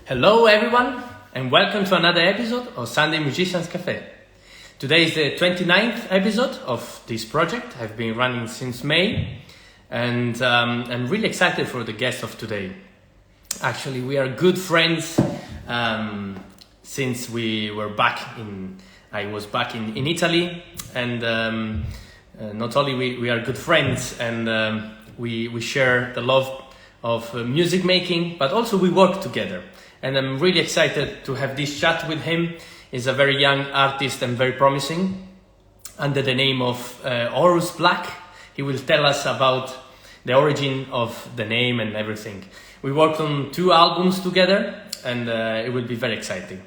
Hello everyone and welcome to another episode of Sunday Musicians Café. Today is the 29th episode of this project. I've been running since May and I'm really excited for the guest of today. Actually, we are good friends since I was back in Italy, and not only we are good friends and we share the love of music making, but also we work together. And I'm really excited to have this chat with him. He's a very young artist and very promising. Under the name of Horus Black, he will tell us about the origin of the name and everything. We worked on 2 albums together and it will be very exciting.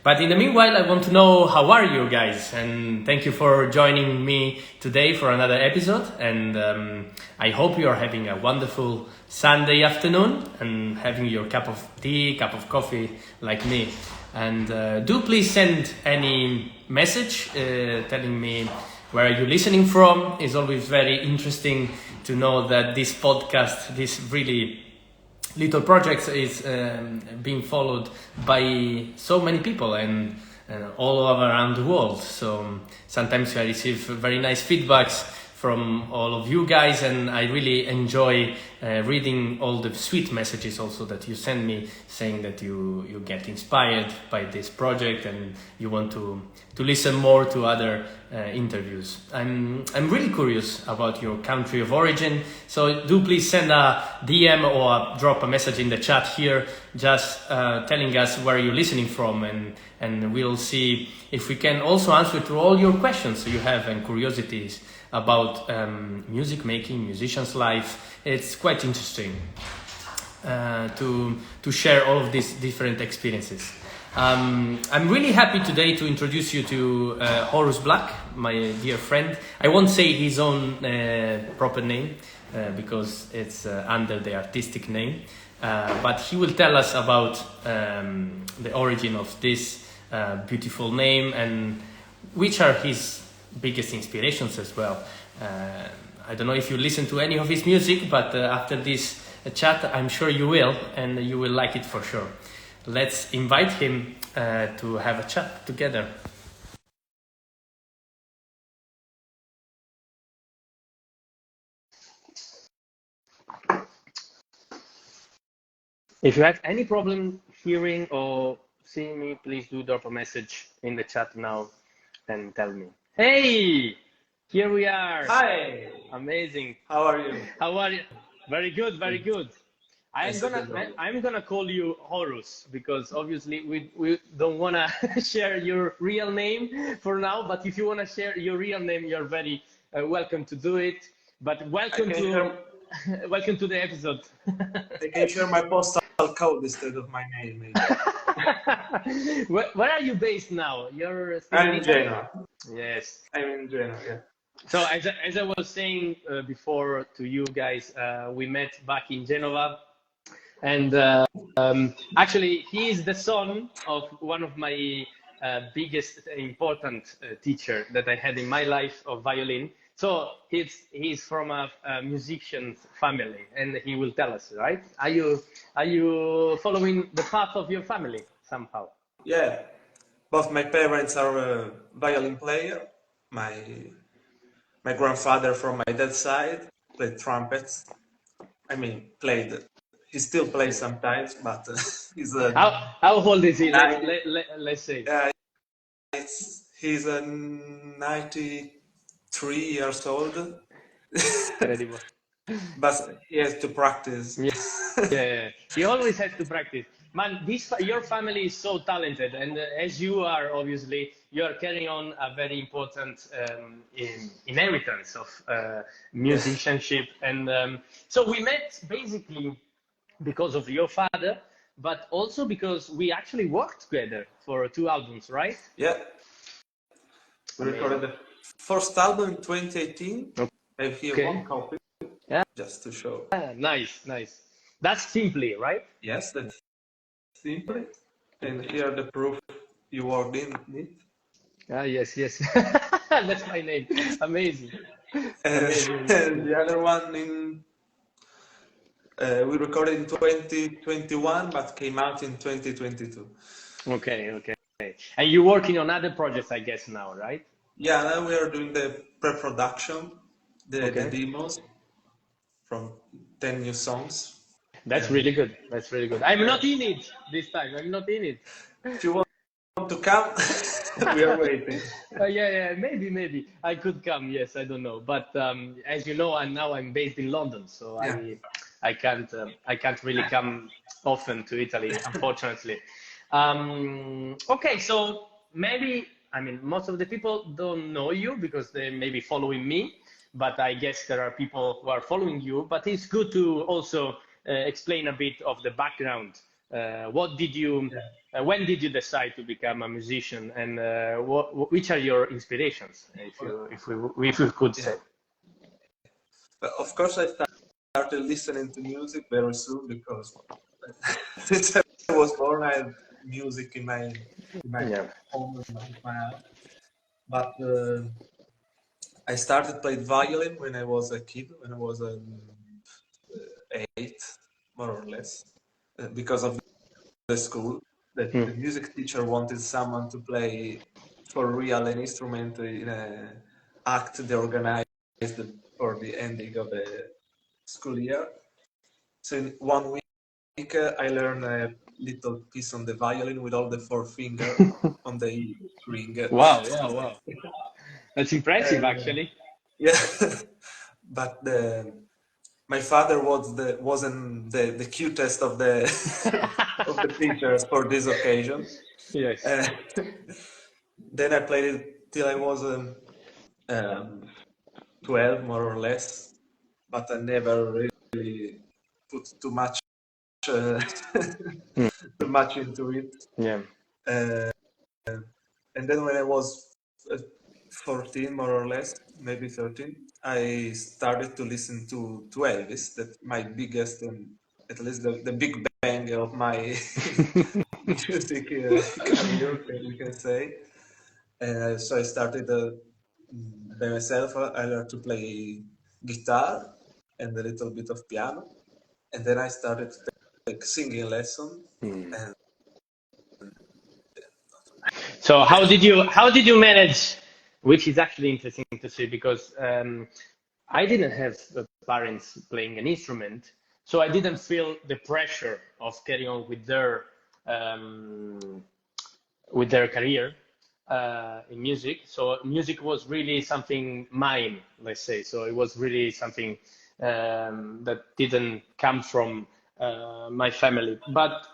But in the meanwhile, I want to know, how are you guys? And thank you for joining me today for another episode. And I hope you are having a wonderful Sunday afternoon and having your cup of tea, cup of coffee like me. And do please send any message telling me where you're listening from. It's always very interesting to know that this podcast, this really little project is being followed by so many people and all around the world. So sometimes I receive very nice feedbacks from all of you guys, and I really enjoy reading all the sweet messages also that you send me, saying that you get inspired by this project and you want to listen more to other interviews. I'm really curious about your country of origin, so do please send a DM or drop a message in the chat here, just telling us where you're listening from, and we'll see if we can also answer to all your questions you have and curiosities about music making, musicians' life. It's quite interesting to share all of these different experiences. I'm really happy today to introduce you to Horus Black, my dear friend. I won't say his own proper name because it's under the artistic name, but he will tell us about the origin of this beautiful name and which are his biggest inspirations as well. I don't know if you listen to any of his music, but after this chat, I'm sure you will, and you will like it for sure. Let's invite him to have a chat together. If you have any problem hearing or seeing me, please do drop a message in the chat now and tell me. Hey, here we are. Hi. Amazing. How are you? How are you? Very good, very good. I'm gonna call you Horus because obviously we don't wanna share your real name for now. But if you wanna share your real name, you're very welcome to do it. But welcome to the episode. I can share my postal code instead of my name. Maybe. Where are you based now? You're still I'm in Genoa. Yes. I'm in Genoa. Yeah. So as I was saying before to you guys, we met back in Genova, and actually he is the son of one of my biggest important teacher that I had in my life of violin. So he's from a musician family, and he will tell us, right? Are you following the path of your family somehow? Yeah. Both my parents are violin player. My grandfather from my dad's side played trumpets. I mean, played. He still plays sometimes, but he's a. How old is he? Let's say. He's 93 years old. Incredible. But he has to practice. Yeah. He always has to practice. Man, your family is so talented, and as you are, obviously, you are carrying on a very important inheritance of musicianship. And so we met basically because of your father, but also because we actually worked together for 2 albums, right? Yeah. We recorded the first album in 2018. I have here one copy. Yeah. Just to show. Nice. That's Simply, right? Yes, that's Simply. And here the proof you worked in it. Yes. That's my name. Amazing. And the other one in We recorded in 2021, but came out in 2022. Okay, okay. And you're working on other projects, I guess, now, right? Yeah, now we are doing the pre-production, the Okay. demos from 10 new songs. That's And really good. That's really good. I'm not in it this time. I'm not in it. if you want to come, we are waiting. Yeah, maybe I could come. Yes, I don't know, but as you know, I'm based in London, so Yeah. I can't really come often to Italy, unfortunately. Okay, so maybe I mean most of the people don't know you because they may be following me, but I guess there are people who are following you. But it's good to also explain a bit of the background. What did you? Yeah. When did you decide to become a musician, and which are your inspirations, if you could Yeah. say? But of course, I started listening to music very soon because since I was born, I had music in my Yeah. home, in my house. But I started playing violin when I was a kid, when I was 8, more or less, because of the school. That the Mm. music teacher wanted someone to play for real an instrument in a act they organized for the ending of the school year. So in 1 week, I learned a little piece on the violin with all the four finger on the E string. Wow. That's impressive, Uh, actually. yeah, but my father wasn't the cutest of the of the teachers for this occasion. Yes. Uh, then I played it till I was um, 12, more or less, but I never really put too much uh, Mm. too much into it. Yeah. Uh, and then when I was 14, more or less, maybe 13, I started to listen to Elvis. That my biggest and at least the big bang of my music career, we can say. So I started by myself. I learned to play guitar and a little bit of piano, and then I started to take singing lesson. Mm. And So how did you manage? Which is actually interesting to see because I didn't have parents playing an instrument, so I didn't feel the pressure of carrying on um, with their career in music. So music was really something mine, let's say. So it was really something that didn't come from my family. But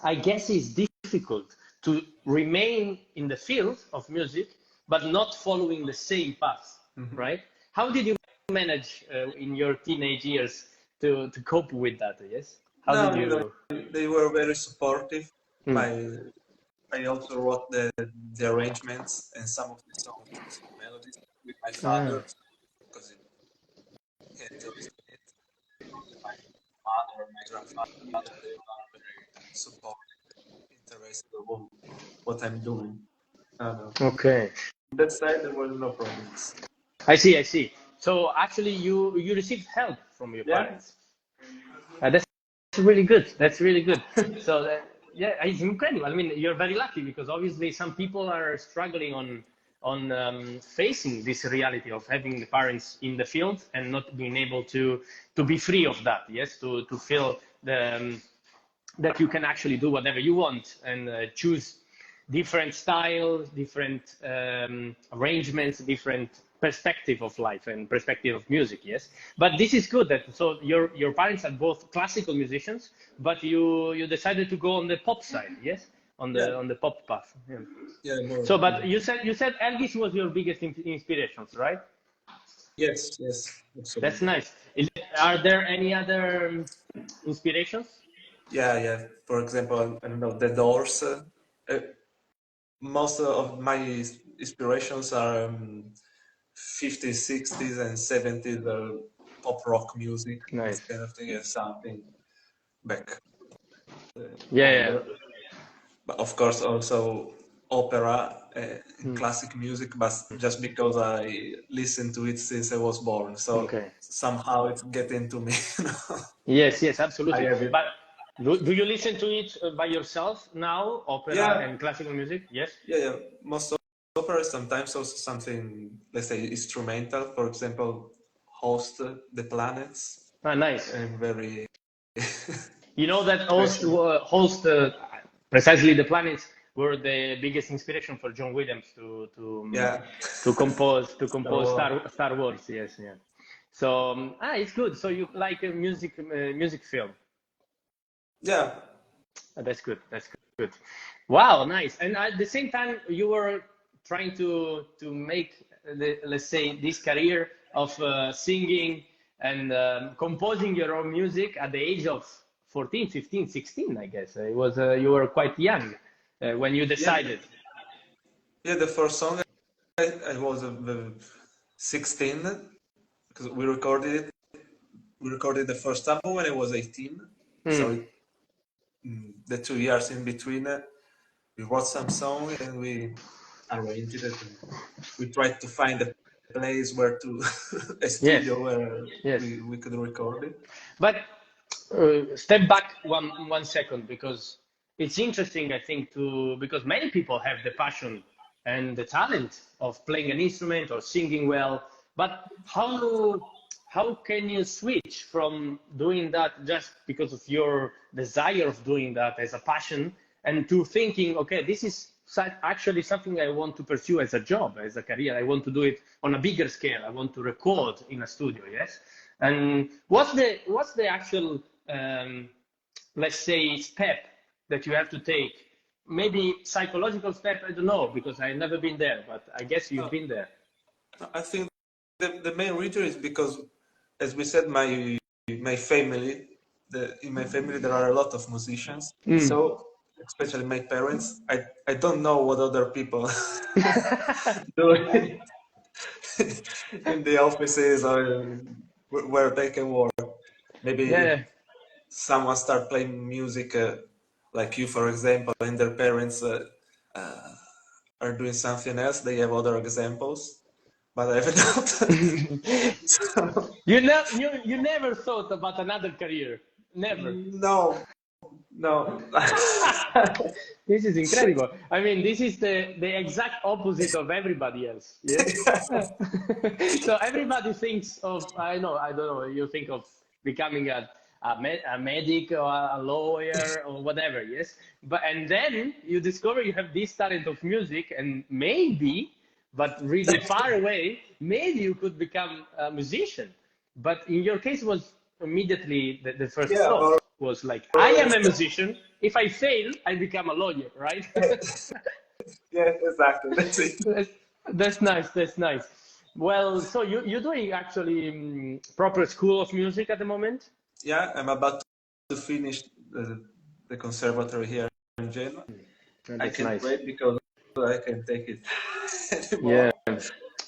I guess it's difficult to remain in the field of music, but not following the same path, Mhm. right? How did you manage in your teenage years to cope with that? Yes. How did No, you? they were very supportive. Hmm. My I also wrote the arrangements and some of the songs, some melodies with my Ah. father because he enjoys it. My mother, my grandfather, they are very supportive, interested in what I'm doing. Okay. On that side, there were no problems. I see. So actually, you received help from your Yeah, parents. That's really good. That's really good. So yeah, it's incredible. I mean, you're very lucky because obviously some people are struggling on facing this reality of having the parents in the field and not being able to be free of that. Yes, to feel that you can actually do whatever you want and choose different styles, different arrangements, different perspective of life and perspective of music. Yes, but this is good. That so your parents are both classical musicians, but you decided to go on the pop side. Yes, yeah, on the pop path. Yeah. yeah, more. So, but you said Elvis was your biggest inspirations, right? Yes, yes, That's absolutely. nice. Are there any other inspirations? Yeah, yeah. For example, I don't know, the Doors. Uh, most of my inspirations are 50s, 60s, and 70s pop rock music. This Nice. kind of thing is something back Yeah, yeah. older. But of course, also opera. in classic music, but just because I listened to it since I was born. So Okay. somehow it's getting to me. Yes, yes, I absolutely. have it. But do you listen to it by yourself now, opera Yeah, and classical music? Yes. yeah. Most opera, sometimes also something, let's say, instrumental. For example, Host the Planets. Ah, nice. I'm very You know that passionate. host precisely the planets were the biggest inspiration for John Williams Yeah. to compose So Star Wars. Yes, yeah. So it's good. So you like a music film? yeah, That's good. That's good. Wow, nice. And at the same time, you were trying to make let's say this career of singing and composing your own music at the age of 14, 15, 16, I guess. It was you were quite young when you yeah, decided. yeah. The first song I was 16 because we recorded it. We recorded the first album when I was 18. So Hmm. the 2 years in between, we wrote some song and we arranged it. And we tried to find a place where to a Yes, studio where yes. we could record it. But step back one second because it's interesting, I think, to because many people have the passion and the talent of playing an instrument or singing well, but how can you switch from doing that just because of your desire of doing that as a passion and to thinking, okay, this is actually something I want to pursue as a job, as a career. I want to do it on a bigger scale. I want to record in a studio, yes. And what's the actual let's say step that you have to take? Maybe psychological step. I don't know because I've never been there, but I guess you've No, been there. I think the main reason is because, as we said, my family, in my family there are a lot of musicians. Mm. So especially my parents, I don't know what other people do in the offices or where they can work. Maybe Yeah. someone start playing music like you, for example, and their parents uh, are doing something else. They have other examples, but I have not. So, You never thought about another career. Never. no, no. This is incredible. I mean, this is the exact opposite of everybody else. Yes. So everybody thinks of, I don't know, you think of becoming a medic or a lawyer or whatever, yes? But and then you discover you have this talent of music and maybe, but really far away, maybe you could become a musician. But in your case, it was immediately the first Yeah, thought was like, I am a musician. If I fail, I become a lawyer, right? yeah, exactly. That's it. that's, that's nice. That's nice. Well, so you're doing actually proper school of music at the moment? Yeah, I'm about to finish the conservatory here in Genoa. And I that's can't nice. wait because I can take it Yeah, anymore.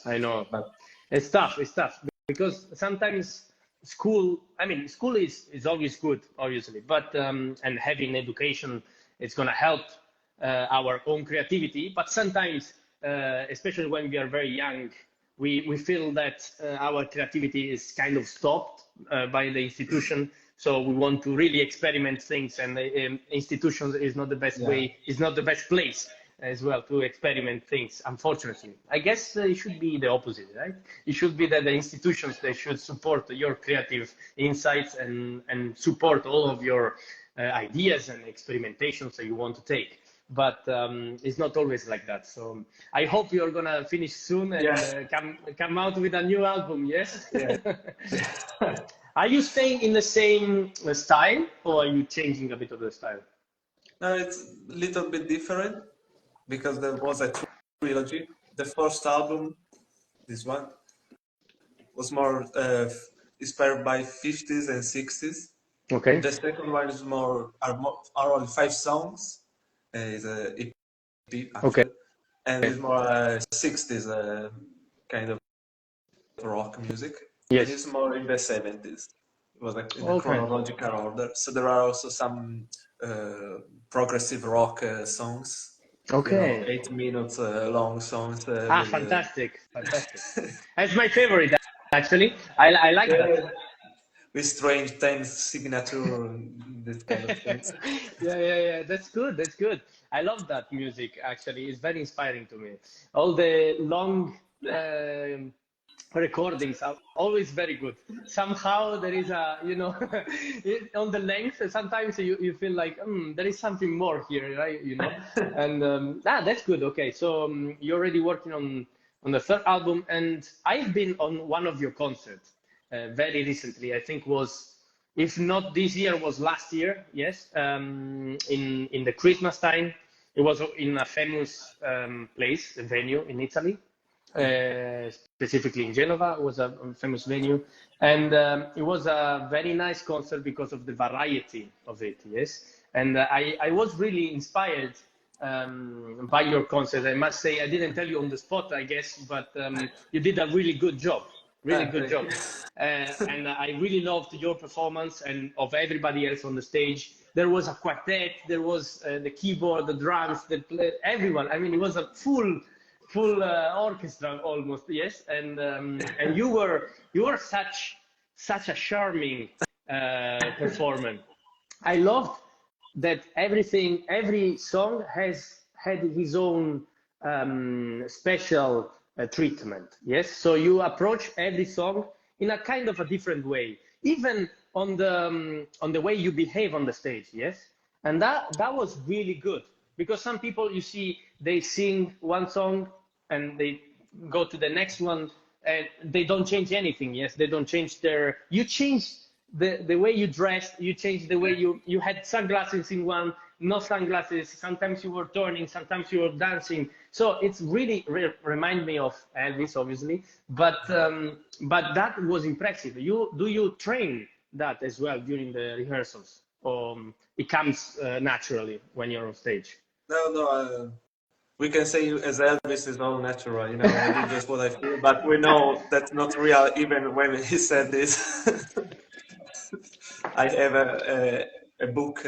I know. But It's tough. It's tough because sometimes school. I mean, school is always good, obviously, but and having education is going to help our own creativity. But sometimes, especially when we are very young, we feel that our creativity is kind of stopped by the institution. So we want to really experiment things, and the institutions is not the best yeah, way. Is not the best place as well to experiment things, unfortunately. I guess it should be the opposite, right? It should be that the institutions, they should support your creative insights and support all of your ideas and experimentations that you want to take. But it's not always like that. So I hope you're gonna finish soon and yeah, come out with a new album. Yes. yeah. Are you staying in the same style, or are you changing a bit of the style? No, it's a little bit different because there was a trilogy. The first album, this one, was more inspired by 50s and 60s. Okay. The second one is are only 5 songs. It's a EP Okay. actually, and it's more 60s kind of rock music, and Yes. it's more in the 70s. It was like in the Okay. chronological order. So there are also some progressive rock songs. Okay. 8 minutes long songs Ah, with fantastic, fantastic. That's my favorite, actually. I like that. yeah, with strange tense signature, this kind of things. Yeah. That's good. That's good. I love that music, actually. It's very inspiring to me. All the long um recordings are always very good. Somehow there is a, on the length, sometimes you feel like, there is something more here, right? And that's good. Okay, so you're already working on the third album, and I've been on one of your concerts very recently. I think was, if not this year, was last year. Yes, in the Christmas time. It was in a famous place, a venue in Italy, specifically in Genova. It was a famous venue, and it was a very nice concert because of the variety of it. Yes, and I was really inspired by your concert. I must say, I didn't tell you on the spot, I guess, but you did a really good job. Really good Thank job. you. And I really loved your performance and of everybody else on the stage. There was a quartet, there was the keyboard, the drums, everyone. I mean, it was a full orchestra almost, yes. And you were such a charming performer. I loved that every song has had his own special treatment. Yes, so you approach every song in a kind of a different way, even on the way you behave on the stage. Yes, and that was really good because some people you see they sing one song and they go to the next one and they don't change anything. Yes, they don't change you change the way you dressed, you changed the way you had sunglasses in one, no sunglasses. Sometimes you were turning, sometimes you were dancing. So it's really remind me of Elvis, obviously, but that was impressive. Do you train that as well during the rehearsals, or it comes naturally when you're on stage? No, we can say as Elvis is all natural, I do just what I feel, but we know that's not real even when he said this. I have a book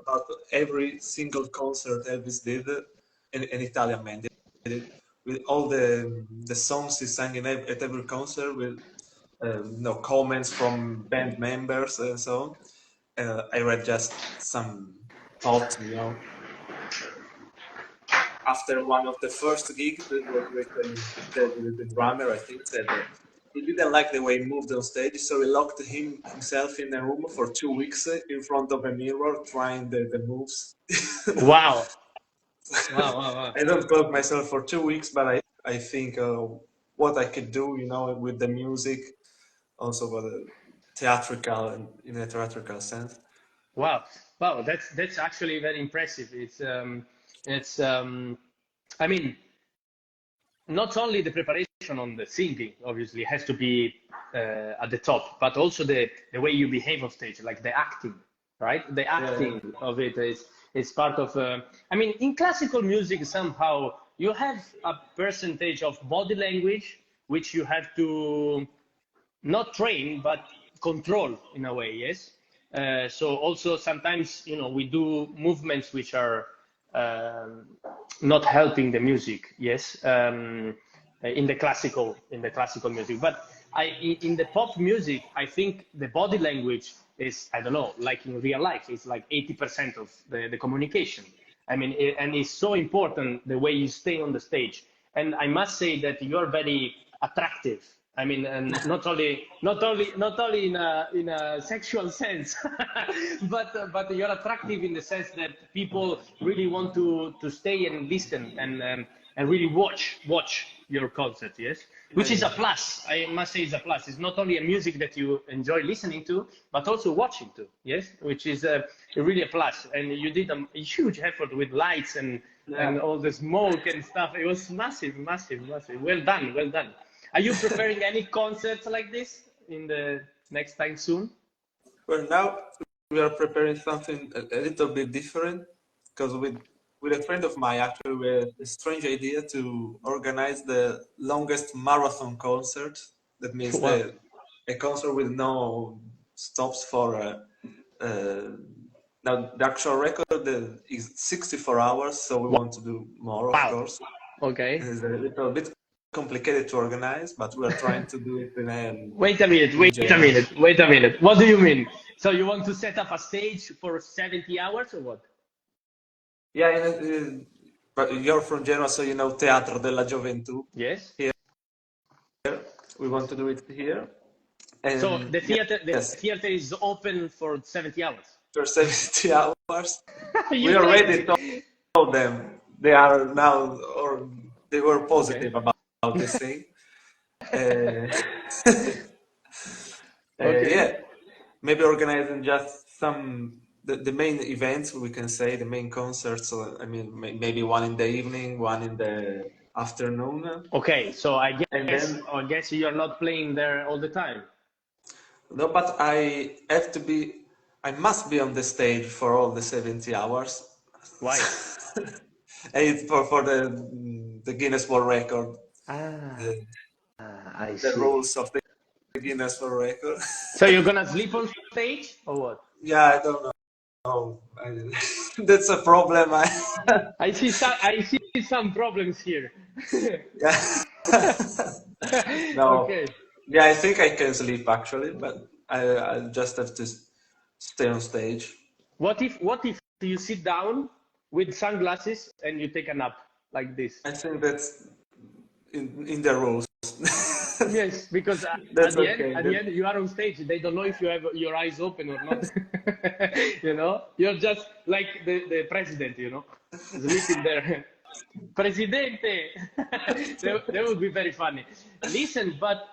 about every single concert Elvis did, an Italian man did it, with all the songs he sang at every concert, with comments from band members and so on. I read just some thoughts, after one of the first gigs that was written, the drummer, I think, said that he didn't like the way he moved on stage, so he locked himself in a room for 2 weeks in front of a mirror trying the moves. Wow. Wow. I don't lock myself for 2 weeks, but I think what I could do, with the music, also with the theatrical and in a theatrical sense. Wow, wow, that's actually very impressive. It's I mean, not only the preparation on the singing obviously has to be at the top, but also the way you behave on stage, like the acting, right? The Yeah, acting of it is part of. I mean, in classical music, somehow you have a percentage of body language which you have to not train but control in a way. Yes, so also sometimes we do movements which are um, not helping the music. Yes, in the classical music, but in the pop music I think the body language is, I don't know, like in real life it's like 80% of the communication. I mean, and it's so important the way you stay on the stage. And I must say that you're very attractive. I mean, and not only in a sexual sense, but you're attractive in the sense that people really want to stay and listen and really watch your concert. Yes, which is a plus. I must say, is a plus. It's not only a music that you enjoy listening to, but also watching to. Yes, which is really a plus. And you did a huge effort with lights yeah. and all the smoke and stuff. It was massive, massive, massive. Well done, well done. Are you preparing any concerts like this in the next time soon? Well, now we are preparing something a little bit different, because with a friend of mine, actually, we had a strange idea to organize the longest marathon concert. That means Wow. a concert with no stops for uh, Now the actual record is 64 hours, so we want to do more, of Wow. course. Okay. It's a little bit complicated to organize, but we're trying to do it Wait a minute, in wait a January. minute, wait a minute. What do you mean? So you want to set up a stage for 70 hours or what? Yeah, but you're from Genoa, so you know Teatro della Gioventù. Yes. Here, we want to do it here. So And the theater, the yes, theater is open for 70 hours. for 70 hours. You We already crazy? told them they are now, or they were Okay. positive about this thing. Uh, Okay. yeah, maybe organizing just the main events, we can say, the main concerts. I mean, maybe one in the evening, one in the afternoon, Okay. So and then I guess you're not playing there all the time. no, but I must be on the stage for all the 70 hours. Why? And it's for the Guinness World Record, Ah, the, I the see. rules of the Guinness World Record. So you're gonna sleep on stage or what? Yeah, I don't know. That's a problem. I see some problems here. Yeah. No. Okay. Yeah, I think I can sleep actually, but I just have to stay on stage. What if you sit down with sunglasses and you take a nap like this? I think that's in the rules. Yes, because That's okay. at the end, you are on stage. They don't know if you have your eyes open or not. You know, you're just like the president. You know, sleeping there. Presidente. That would be very funny. Listen, but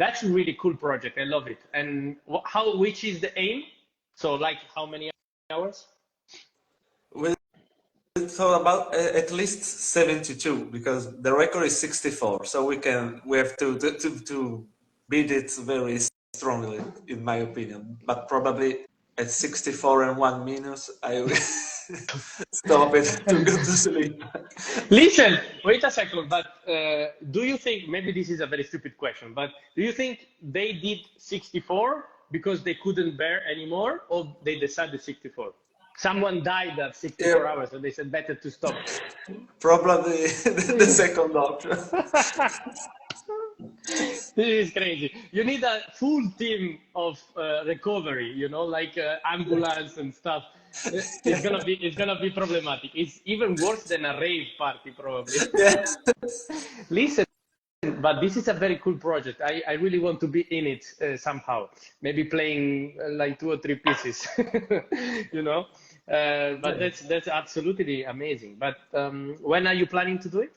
that's a really cool project. I love it. And which is the aim? So, like, how many hours? We thought about at least 72 because the record is 64, so we have to beat it very strongly, in my opinion. But probably at 64 and 1 minute, I will stop it to go to sleep. Listen, wait a second, but do you think, maybe this is a very stupid question, but do you think they did 64 because they couldn't bear anymore, or they decided 64? Someone died at 64 Yeah, hours, and they said better to stop. probably the second option. This is crazy. You need a full team of recovery, you know, like ambulance and stuff. It's gonna be problematic. It's even worse than a rave party, probably. Yeah. Listen, but this is a very cool project. I really want to be in it somehow. Maybe playing like 2 or 3 pieces, you know. But that's absolutely amazing. But when are you planning to do it?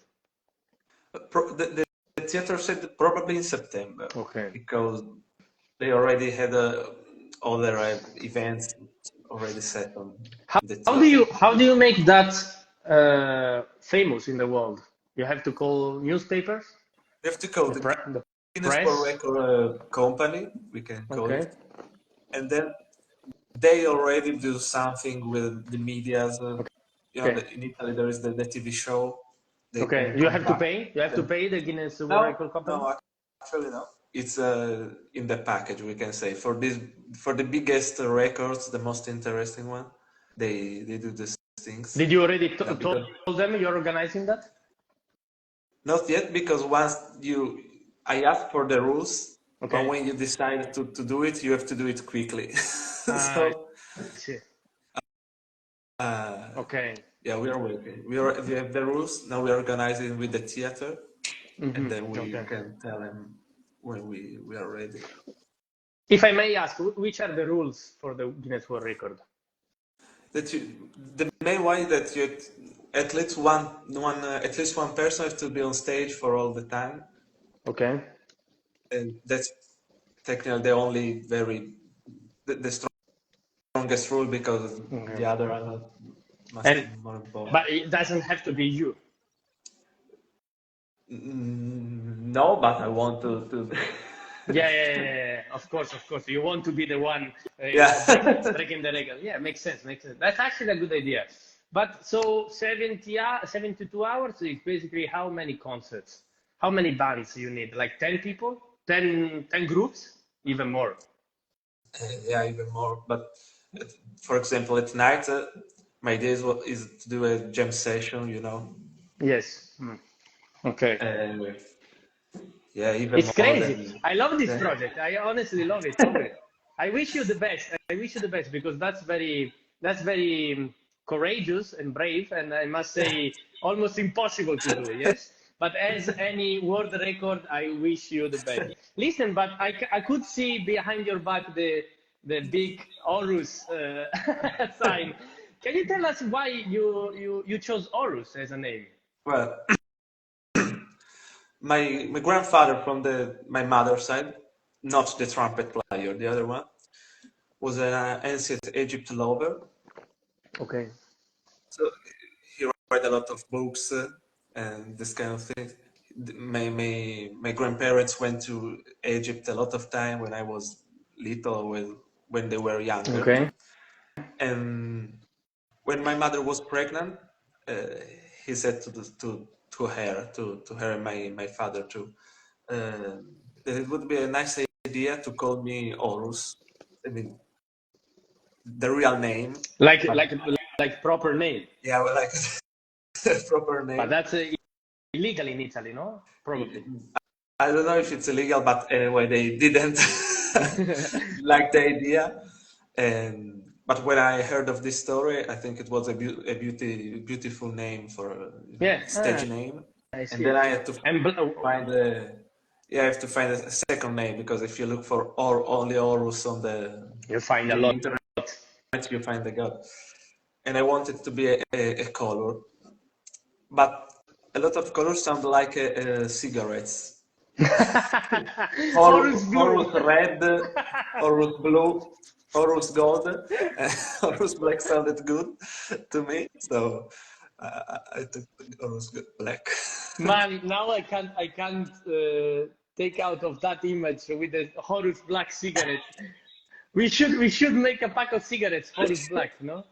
The theater said probably in September Okay. because they already had other events already set on the theater. How do you make that famous in the world? You have to call newspapers, We have to call the the Guinness World press. Record company, we can call Okay. it, and then they already do something with the medias. Okay. In Italy there is the TV show. They Okay. can You have to contact pay. You have to them. pay the Guinness World No, Record company. no, actually no. It's in the package, we can say. For the biggest records, the most interesting one, they do these things. Did you already Because told them you're organizing that? not yet, because I asked for the rules, but Okay. when you decide to do it, you have to do it quickly. I So see. uh, Okay. yeah, we are waiting. We have the rules now. We are organizing with the theater, and then we Okay. can tell them when we are ready. If I may ask, which are the rules for the Guinness World Record? The main one is that at least at least one person has to be on stage for all the time, Okay. and that's technically the strongest rule because Okay. the other are not much And more important. but it doesn't have to be you. No, but I want to. Yeah. Of course. You want to be the one, Yeah. breaking the record. Yeah, makes sense. That's actually a good idea. But so 72 hours is basically how many concerts? How many bands you need? Like 10 people? 10 groups? Even more. Yeah, even more. But For example, at night, my idea is to do a jam session, Yes. Okay. and yeah, even It's more crazy. than. I love this project. I honestly love it. Love it. I wish you the best. I wish you the best because that's very courageous and brave, and I must say almost impossible to do. Yes, but as any world record, I wish you the best. Listen, but I could see behind your back the big Horus sign. Can you tell us why you chose Horus as a name? Well, my grandfather from my mother's side, not the trumpet player, the other one, was an ancient Egypt lover. Okay. So he read a lot of books and this kind of thing. My grandparents went to Egypt a lot of time when I was little, when they were younger. Okay. And when my mother was pregnant, uh, he said to her and my father too, that it would be a nice idea to call me Horus. I mean, the real name, Like but like like proper name. yeah, well, like proper But name. that's illegal in Italy, no? Probably. I don't know if it's illegal, but anyway, they didn't like the idea. And but when I heard of this story, I think it was a beautiful name for Yeah, stage name. I And see. then I had to And find I have to find a second name because if you look for only Horus on you find a the lot. internet, you find the god. And I wanted to be a color, but a lot of colors sound like cigarettes. Horus blue. Horus red, Horus blue, Horus gold, Horus black sounded good to me, so I took Horus black. Man, now I can't take out of that image with the Horus black cigarette. We should make a pack of cigarettes Horus black, no?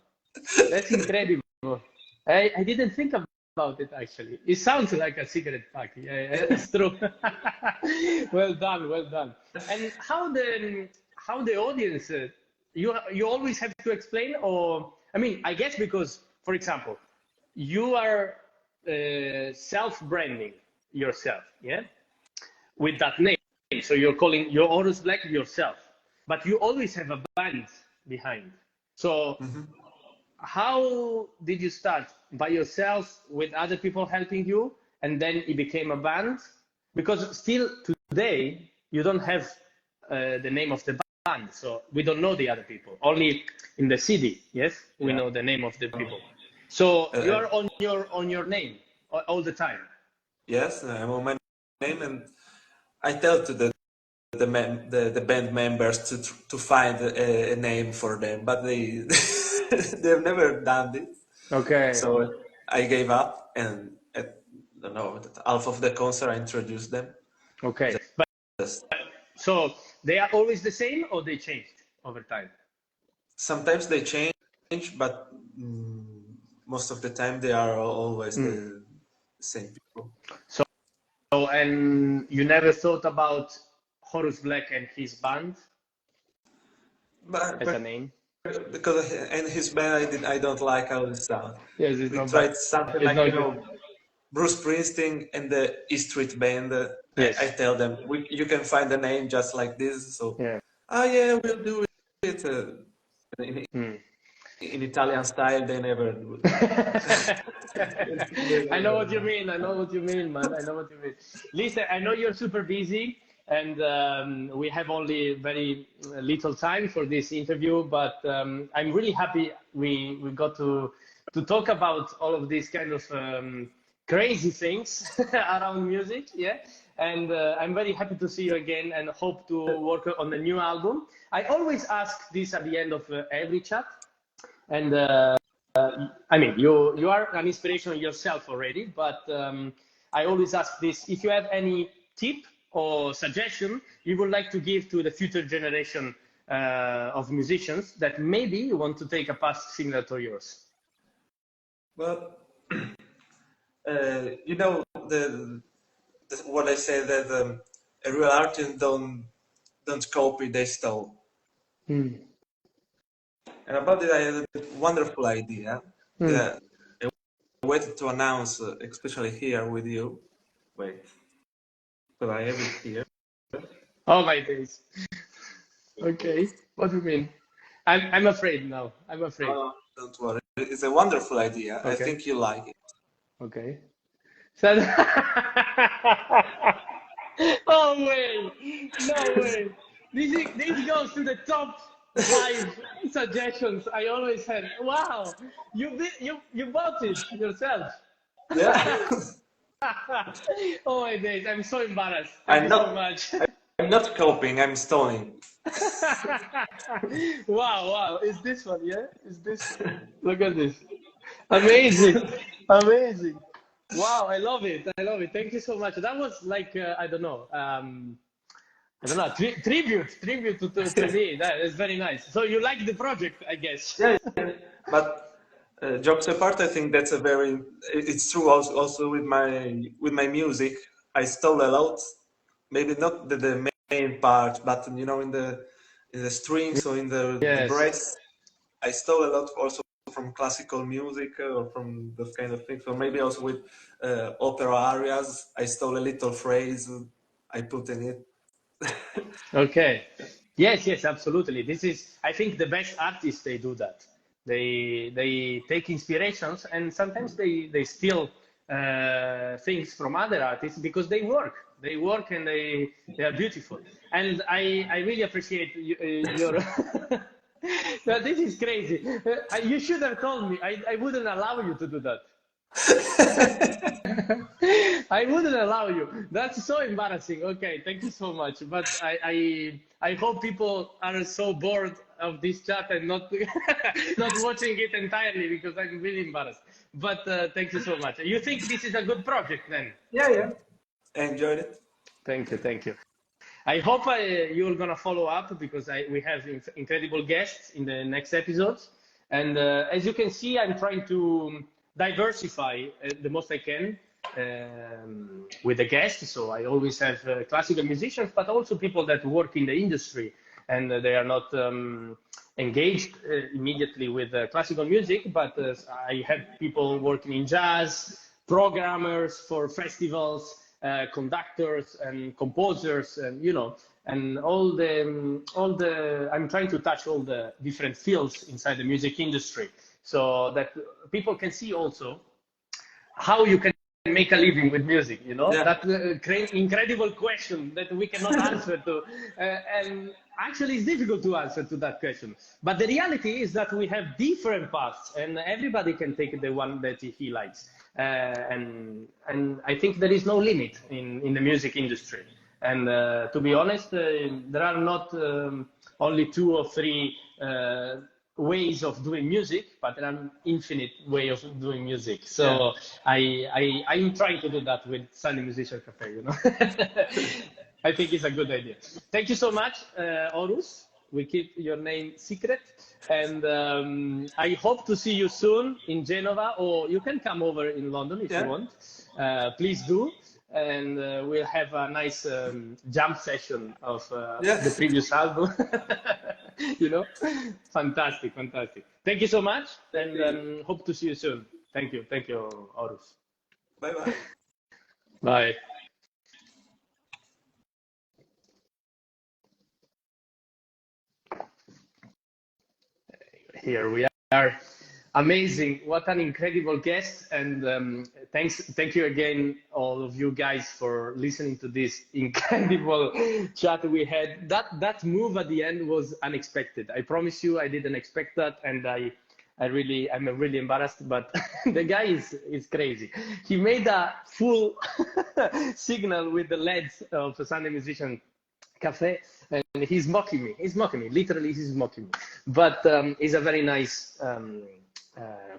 That's incredible. I didn't think about it actually. It sounds like a cigarette pack. Yeah, it's true. Well done, well done. And how the audience you always have to explain, or I mean, I guess because, for example, you are self-branding yourself, yeah, with that name. So you're calling your Horus Black yourself, but you always have a band behind. So how did you start? By yourself with other people helping you, and then it became a band? Because still today you don't have the name of the band, so we don't know the other people. Only in the city, yes, we Yeah. know the name of the people. So you Uh, are on your name all the time. yes, I'm on my name, and I tell to the band members to find a name for them, but they they've never done this. Okay. So I gave up, and at I don't know, at half of the concert, I introduced them. Okay. But Just so they are always the same, or they changed over time? sometimes they change, but most of the time they are always the same people. So and you never thought about Horus Black and his band as a But name? because in his band, I don't like how it sounds. Yes, it's We not bad. tried something It's like not good. Bruce Springsteen and the E Street Band. Yes. I tell them you can find a name just like this. So Yeah. yeah, we'll do it. In Italian style, they never do it. I know what you mean. I know what you mean, man. I know what you mean. Listen, I know you're super busy, and we have only very little time for this interview. But I'm really happy we got to talk about all of these kind of crazy things around music. Yeah, and I'm very happy to see you again, and hope to work on the new album. I always ask this at the end of every chat. And I mean, you are an inspiration yourself already, but I always ask this: if you have any tip or suggestion you would like to give to the future generation of musicians that maybe you want to take a path similar to yours. Well, what I say that a real artist don't copy, they stole. And about it, I had a wonderful idea. Yeah, I waited to announce, especially here with you. Wait, but I have it here. Oh my days. Okay. What do you mean? I'm afraid now. I'm afraid. Don't worry. It's a wonderful idea. I Okay. think you like it. Okay. So, oh way. No way. This goes to the top 5 suggestions I always had. Wow. You bought it yourself. Yeah. Oh my days. I'm so embarrassed. Thank I'm you so not. much. I'm not coping. I'm stalling. Wow, wow. Is this one, yeah? Is this look at this. Amazing. Amazing. Wow, I love it. I love it. Thank you so much. That was like I don't know, tribute to me. That is very nice. So you like the project, I guess. Yeah, yeah. But jokes apart, I think that's a very. It's true also with my music. I stole a lot. Maybe not the main part, but in the strings or in the Yes. breaks, I stole a lot also from classical music or from those kind of things. So maybe also with opera arias, I stole a little phrase I put in it. Okay. Yes, yes, absolutely. This is, I think, the best artists they do that. They take inspirations and sometimes they steal things from other artists because they work. They work and they are beautiful. And I really appreciate your. No, this is crazy. You should have told me. I wouldn't allow you to do that. I wouldn't allow you. That's so embarrassing. Okay, thank you so much. But I hope people are so bored of this chat and not not watching it entirely because I'm really embarrassed. But thank you so much. You think this is a good project then? Yeah, yeah. I enjoyed it. Thank you, thank you. I hope you're gonna follow up because we have incredible guests in the next episodes. And as you can see, I'm trying to diversify the most I can with the guests. So I always have classical musicians, but also people that work in the industry and they are not engaged immediately with classical music, but I have people working in jazz, programmers for festivals, conductors and composers, and and all the. I'm trying to touch all the different fields inside the music industry, so that people can see also how you can make a living with music. Yeah. That incredible question that we cannot answer to, and actually it's difficult to answer to that question. But the reality is that we have different paths, and everybody can take the one that he likes. And I think there is no limit in the music industry. And to be honest, there are not only 2 or 3 ways of doing music, but there are infinite ways of doing music. So I'm trying to do that with Sunday Musicians Café. I think it's a good idea. Thank you so much, Horus. We keep your name secret. And I hope to see you soon in Genova, or you can come over in London if you want. Please do. And we'll have a nice jump session of the previous album. Fantastic, fantastic. Thank you so much, and hope to see you soon. Thank you, Horus. Bye bye. Bye. Here we are. Amazing. What an incredible guest. And thank you again, all of you guys, for listening to this incredible chat we had. That move at the end was unexpected. I promise you, I didn't expect that. And I'm really embarrassed, but the guy is crazy. He made a full signal with the LEDs of Sunday Musician Café, and he's mocking me. Literally, he's mocking me. But he's a very nice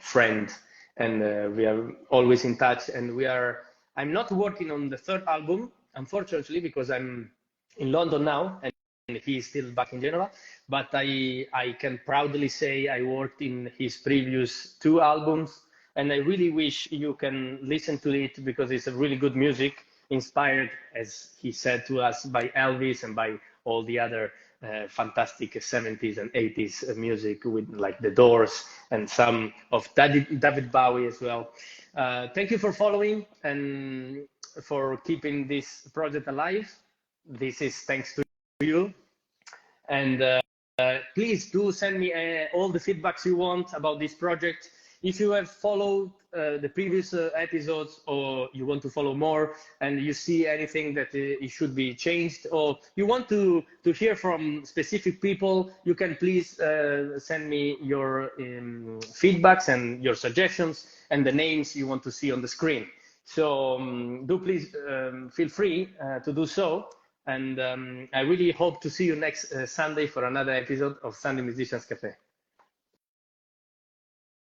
friend, and we are always in touch. And I'm not working on the 3rd album, unfortunately, because I'm in London now, and he's still back in Genova. But I can proudly say I worked in his previous 2 albums, and I really wish you can listen to it because it's a really good music, inspired, as he said to us, by Elvis and by all the other fantastic 70s and 80s music with like the Doors and some of David Bowie as well. Thank you for following and for keeping this project alive. This is thanks to you. And please do send me all the feedbacks you want about this project. If you have followed the previous episodes, or you want to follow more and you see anything that it should be changed, or you want to hear from specific people, you can please send me your feedbacks and your suggestions and the names you want to see on the screen. So do please feel free to do so. And I really hope to see you next Sunday for another episode of Sunday Musicians Café.